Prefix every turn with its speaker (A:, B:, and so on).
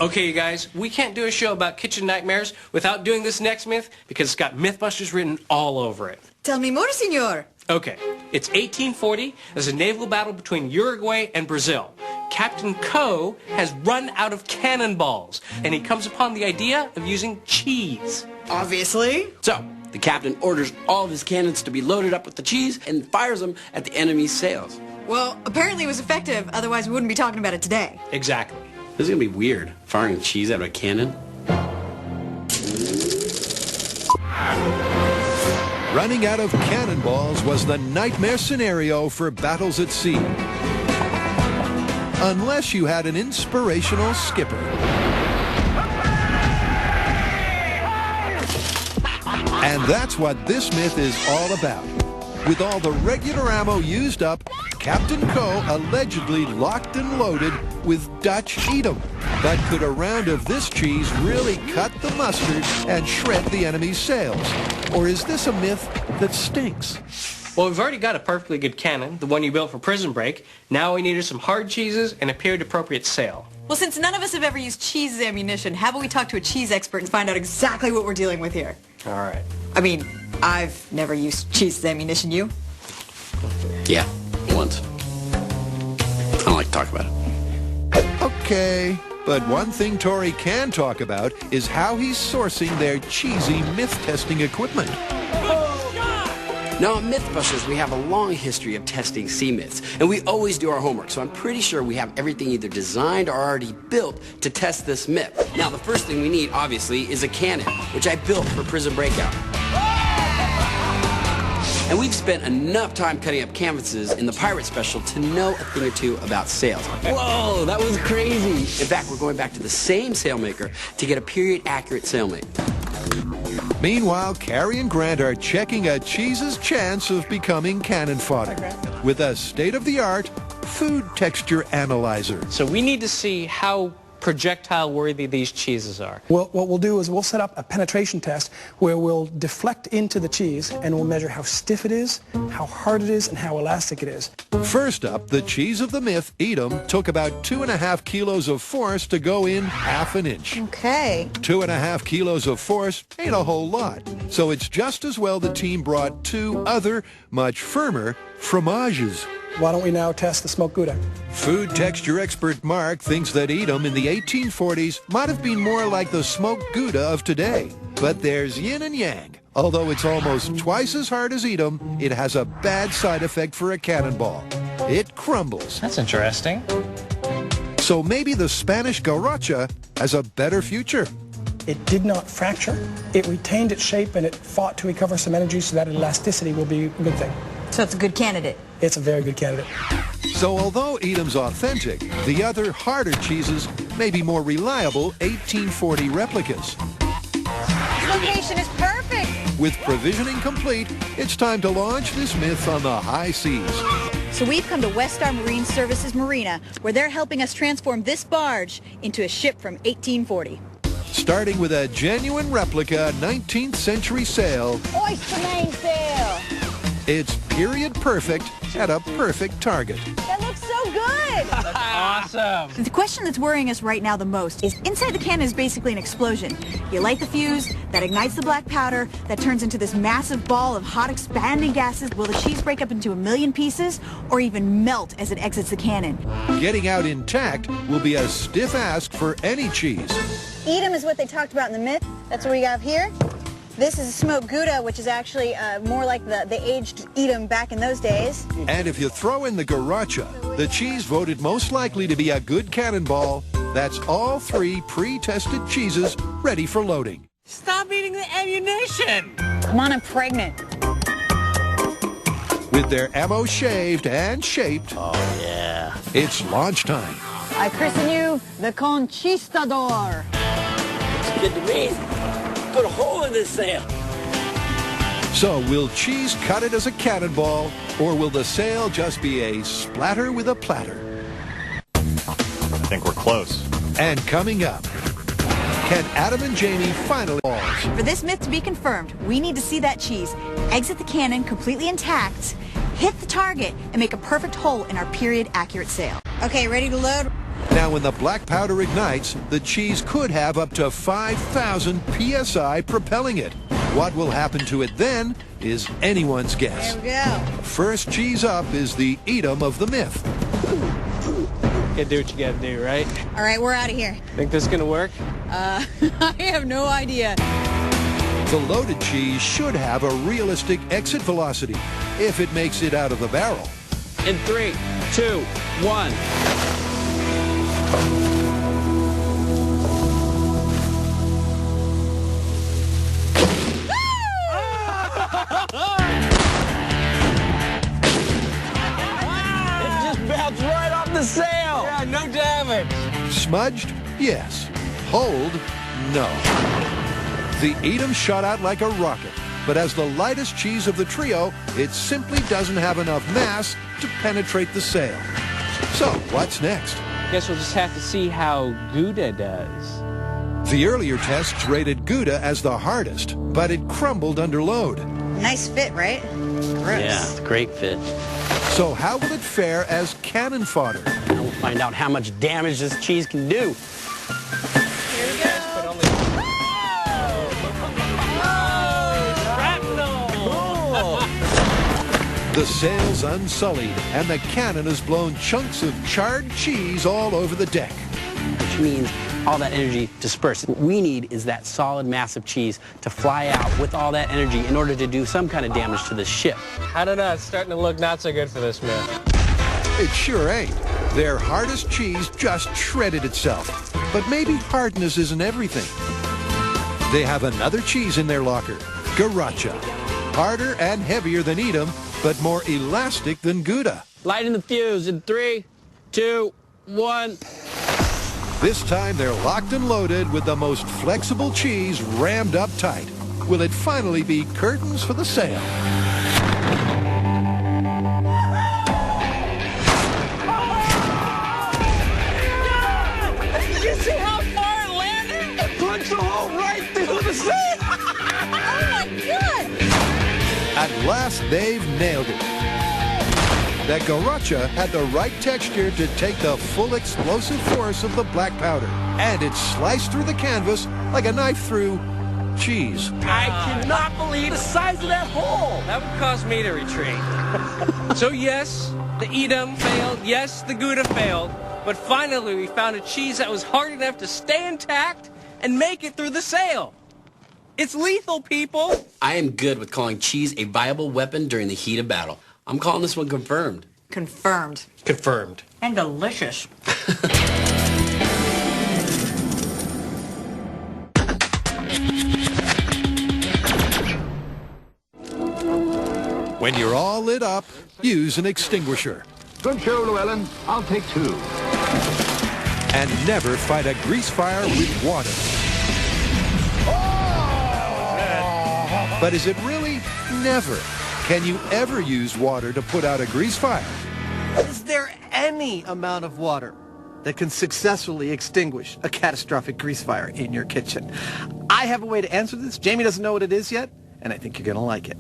A: Okay, you guys, we can't do a show about kitchen nightmares without doing this next myth because it's got Mythbusters written all over it.
B: Tell me more, senor.
A: Okay, it's 1840. There's a naval battle between Uruguay and Brazil. Captain Coe has run out of cannonballs, and he comes upon the idea of using cheese.
B: Obviously.
C: So, the captain orders all of his cannons to be loaded up with the cheese and fires them at the enemy's sails.
B: Well, apparently it was effective, otherwise we wouldn't be talking about it today.
A: Exactly.
C: This is going to be weird, firing cheese out of a cannon.
D: Running out of cannonballs was the nightmare scenario for battles at sea. Unless you had an inspirational skipper. And that's what this myth is all about. With all the regular ammo used up, Captain Coe allegedly locked and loaded with Dutch Edam. But could a round of this cheese really cut the mustard and shred the enemy's sails? Or is this a myth that stinks?
A: Well, we've already got a perfectly good cannon, the one you built for Prison Break. Now we needed some hard cheeses and a period-appropriate sail.
B: Well, since none of us have ever used cheese as ammunition, how about we talk to a cheese expert and find out exactly what we're dealing with here?
A: All right.
B: I mean, I've never used cheese as ammunition, you?
C: Yeah, once. I don't like to talk about it.
D: Okay, but one thing Tori can talk about is how he's sourcing their cheesy myth-testing equipment.
C: Now, at Mythbusters, we have a long history of testing sea myths, and we always do our homework, so I'm pretty sure we have everything either designed or already built to test this myth. Now, the first thing we need, obviously, is a cannon, which I built for Prison Breakout. And we've spent enough time cutting up canvases in the Pirate Special to know a thing or two about sails. Whoa, that was crazy. In fact, we're going back to the same sailmaker to get a period-accurate sailmate.
D: Meanwhile, Carrie and Grant are checking a cheese's chance of becoming cannon fodder with a state-of-the-art food texture analyzer.
A: So we need to see how projectile-worthy these cheeses are.
E: Well, what we'll do is we'll set up a penetration test where we'll deflect into the cheese and we'll measure how stiff it is, how hard it is, and how elastic it is.
D: First up, the cheese of the myth, Edam, took about 2.5 kilos of force to go in half an inch.
B: Okay.
D: 2.5 kilos of force ain't a whole lot. So it's just as well the team brought 2 other, much firmer, fromages.
E: Why don't we now test the smoked Gouda?
D: Food texture expert Marc thinks that Edam in the 1840s might have been more like the smoked Gouda of today. But there's yin and yang. Although it's almost twice as hard as Edam, it has a bad side effect for a cannonball. It crumbles.
A: That's interesting.
D: So maybe the Spanish Garrocha has a better future.
E: It did not fracture. It retained its shape and it fought to recover some energy, so that elasticity will be a good thing.
B: So it's a good candidate.
E: It's a very good candidate.
D: So although Edam's authentic, the other harder cheeses may be more reliable 1840 replicas.
B: This location is perfect.
D: With provisioning complete, it's time to launch this myth on the high seas.
F: So we've come to Westar Marine Services Marina, where they're helping us transform this barge into a ship from 1840.
D: Starting with a genuine replica 19th century sail.
F: Oyster mainsail!
D: It's period perfect at a perfect target.
F: That looks so good!
A: Awesome!
F: The question that's worrying us right now the most is inside the cannon is basically an explosion. You light the fuse, that ignites the black powder, that turns into this massive ball of hot expanding gases. Will the cheese break up into a million pieces or even melt as it exits the cannon?
D: Getting out intact will be a stiff ask for any cheese.
F: Edam is what they talked about in the myth. That's what we have here. This is a smoked Gouda, which is actually more like the aged Edam back in those days.
D: And if you throw in the Garrocha, the cheese voted most likely to be a good cannonball, that's all 3 pre-tested cheeses ready for loading.
A: Stop eating the ammunition!
F: Come on, I'm pregnant.
D: With their ammo shaved and shaped,
C: Oh, yeah.
D: it's launch time.
F: I christen you the Conquistador.
C: It's good to me. Put a hole in this sail.
D: So will cheese cut it as a cannonball, or will the sail just be a splatter with a platter?
G: I think we're close.
D: And coming up, can Adam and Jamie finally balls?
F: For this myth to be confirmed, we need to see that cheese exit the cannon completely intact, hit the target, and make a perfect hole in our period-accurate sail. Okay, ready to load?
D: Now, when the black powder ignites, the cheese could have up to 5,000 psi propelling it. What will happen to it then is anyone's guess.
F: There we go.
D: First cheese up is the Edam of the myth.
A: You gotta do what you gotta do, right?
F: All right, we're out of here.
A: Think this is gonna work?
F: I have no idea.
D: The loaded cheese should have a realistic exit velocity if it makes it out of the barrel.
C: In 3, 2, 1.
A: Bounced right off the sail. Yeah, no damage.
D: Smudged? Yes. Hold? No. The Edam shot out like a rocket, but as the lightest cheese of the trio, it simply doesn't have enough mass to penetrate the sail. So, what's next?
A: Guess we'll just have to see how Gouda does.
D: The earlier tests rated Gouda as the hardest, but it crumbled under load.
F: Nice fit, right? Gross.
C: Yeah, great fit.
D: So how will it fare as cannon fodder?
C: Now we'll find out how much damage this cheese can do.
F: Here we go.
D: The sail's unsullied, and the cannon has blown chunks of charred cheese all over the deck.
C: Which means all that energy dispersed. What we need is that solid, massive cheese to fly out with all that energy in order to do some kind of damage to the ship.
A: I don't know, it's starting to look not so good for this myth.
D: It sure ain't. Their hardest cheese just shredded itself. But maybe hardness isn't everything. They have another cheese in their locker, Garacha. Harder and heavier than Edam, but more elastic than Gouda.
C: Lighting the fuse in 3, 2, 1.
D: This time they're locked and loaded with the most flexible cheese rammed up tight. Will it finally be curtains for the sail?
A: Did you see how far it landed? It punched a hole right through the sail.
F: Oh my God!
D: At last, they've nailed it. That Garacha had the right texture to take the full explosive force of the black powder. And it sliced through the canvas like a knife through cheese.
A: I cannot believe the size of that hole. That would cause me to retreat. So yes, the Edam failed. Yes, the Gouda failed. But finally, we found a cheese that was hard enough to stay intact and make it through the sail. It's lethal, people.
C: I am good with calling cheese a viable weapon during the heat of battle. I'm calling this one confirmed.
B: Confirmed.
A: Confirmed.
B: And delicious.
D: When you're all lit up, use an extinguisher.
H: Good show, Llewellyn. I'll take 2.
D: And never fight a grease fire with water. But is it really? Never. Can you ever use water to put out a grease fire?
I: Is there any amount of water that can successfully extinguish a catastrophic grease fire in your kitchen? I have a way to answer this. Jamie doesn't know what it is yet, and I think you're going to like it.